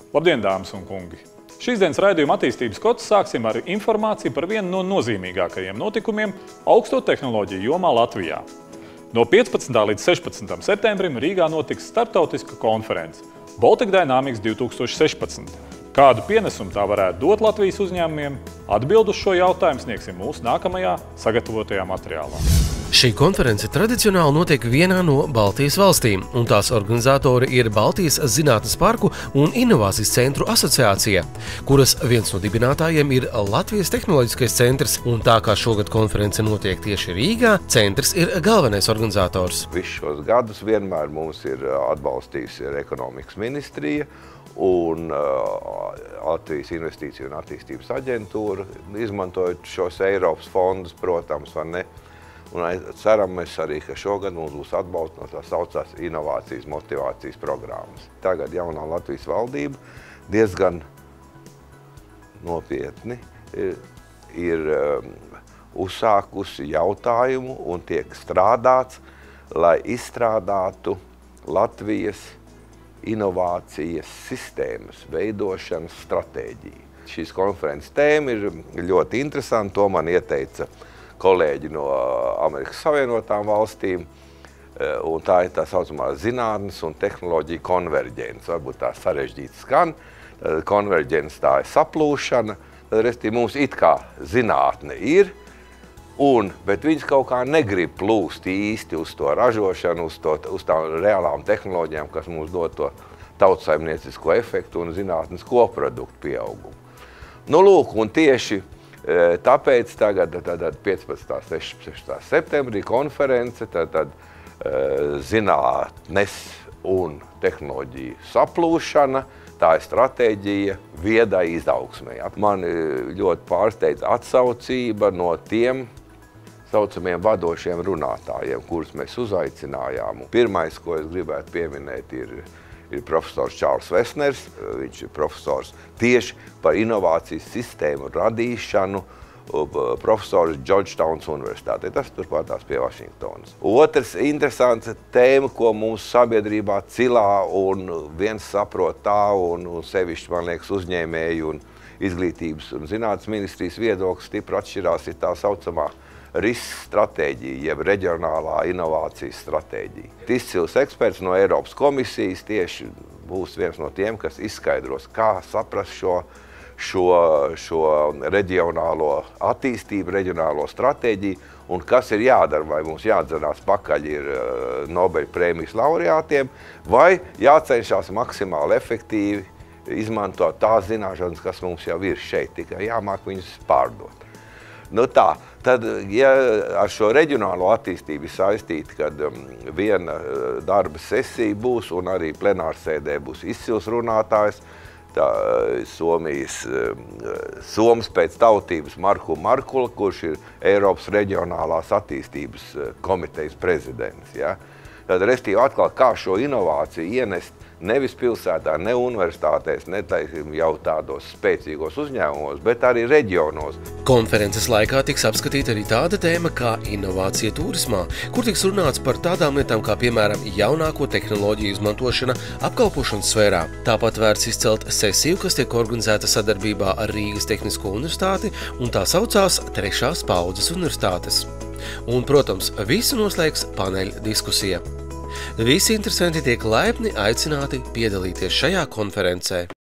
Labdien, dāmas un kungi! Šīs dienas raidījuma attīstības kods sāksim ar informāciju par vienu no nozīmīgākajiem notikumiem augsto tehnoloģiju jomā Latvijā. No 15. līdz 16. septembrim Rīgā notiks starptautiska konference Baltic Dynamics 2016. Kādu pienesumu tā varētu dot Latvijas uzņēmumiem? Atbildu uz šo jautājumu sniegsim mūsu nākamajā sagatavotajā materiālā. Šī konference tradicionāli notiek vienā no Baltijas valstīm, un tās organizatori ir Baltijas Zinātnes parku un Inovācijas centru asociācija, kuras viens no dibinātājiem ir Latvijas tehnoloģiskais centrs, un tā kā šogad konference notiek tieši Rīgā, centrs ir galvenais organizators. Visus šos gadus vienmēr mums ir atbalstījusi ekonomikas ministrija un Latvijas Investīciju un attīstības aģentūra, izmantojot šos Eiropas fondus, protams, vai ne. Un ceram mēs arī, ka šogad mums būs atbalsts no tā saucās inovācijas motivācijas programmas. Tagad jaunā Latvijas valdība diezgan nopietni ir uzsākusi jautājumu un tiek strādāts, lai izstrādātu Latvijas inovācijas sistēmas veidošanas stratēģiju. Šīs konferences tēma ir ļoti interesanta, to man ieteica kolēģi no Amerikas Savienotām valstīm, un tā ir tā saucamā zinātnes un tehnoloģija konverģence. Varbūt tā sarežģīti skan, konverģence tā ir saplūšana, tad restīvi mums it kā zinātne ir, bet viņas kaut kā negrib plūst īsti uz to ražošanu, uz tām reālām tehnoloģijām, kas mums dod to tautsaimniecisko efektu un zinātnes koproduktu pieaugumu. Nu, lūk, un tieši tāpēc tagad 15. 16. septembrī konference, tad zinātnes un tehnoloģiju saplūšana, tā ir stratēģija viedai izaugsmei. Mani ļoti pārsteidz atsaucība no tiem saucamiem vadošiem runātājiem, kurus mēs uzaicinājām. Pirmais, ko es gribētu pieminēt, ir profesors Čārls Vesners. Viņš ir profesors tieši par inovācijas sistēmu radīšanu profesors Georgetownas universitātē. Tas turpātās pie Vašingtonas. Otrs interesants tēma, ko mūsu sabiedrībā cilā un viens saprot tā, un sevišķi, man liekas, uzņēmēju un izglītības un zinātnes ministrijas viedoklis stipri atšķirās, ir tā saucamā RIS stratēģija, jeb reģionālā inovācijas stratēģija. Izcils eksperts no Eiropas komisijas tieši būs viens no tiem, kas izskaidros, kā saprast šo reģionālo attīstību, reģionālo stratēģiju un kas ir jādara, vai mums jādzenās pakaļ ir Nobeļa prēmijas laureātiem, vai jācenšas maksimāli efektīvi izmantot tās zināšanas, kas mums jau ir šeit, tikai jāmāk viņus pārdot. Nu tā, tad, ja ar šo reģionālo attīstību ir saistīti, kad viena darba sesija būs un arī plenārsēdē būs izcils runātājs, Soms pēc tautības Marku Markula, kurš ir Eiropas reģionālās attīstības komitejas prezidents. Ja? Tad restīvi atkal, kā šo inovāciju ienest nevis pilsētā, ne universitātēs, ne jau tādos spēcīgos uzņēmumos, bet arī reģionos. Konferences laikā tiks apskatīta arī tāda tēma kā inovācija turismā, kur tiks runāts par tādām lietām kā, piemēram, jaunāko tehnoloģiju izmantošana apkalpošanas sfērā. Tāpat vērts izcelt sesiju, kas tiek organizēta sadarbībā ar Rīgas Tehnisko universitāti, un tā saucās Trešās paudzes universitātes. Un, protams, visu noslēgs paneļa diskusija. Visi interesanti tiek laipni aicināti piedalīties šajā konferencē.